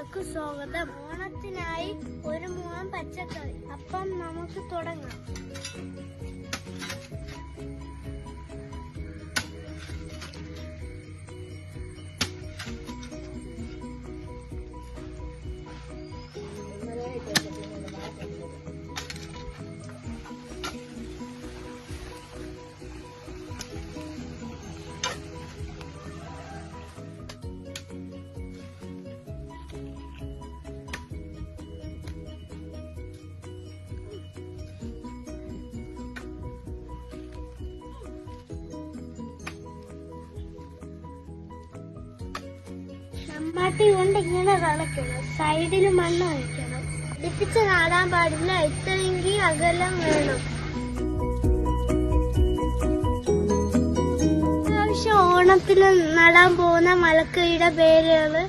എല്ലാവർക്കും സ്വാഗതം. ഓണത്തിനായി ഒരു മുളം പച്ചക്കറി. അപ്പം നമുക്ക് തുടങ്ങാം. ചെമ്പാട്ടി കൊണ്ട് ഇങ്ങനെ കളക്കണം. സൈഡിൽ മണ്ണ് ഒഴിക്കണം. അടുപ്പിച്ച് നടാൻ പാടില്ല. ഇത്രയെങ്കിൽ അകലം വേണം. ഓണത്തിൽ നടാൻ പോകുന്ന മലക്കറിയുടെ പേരുകൾ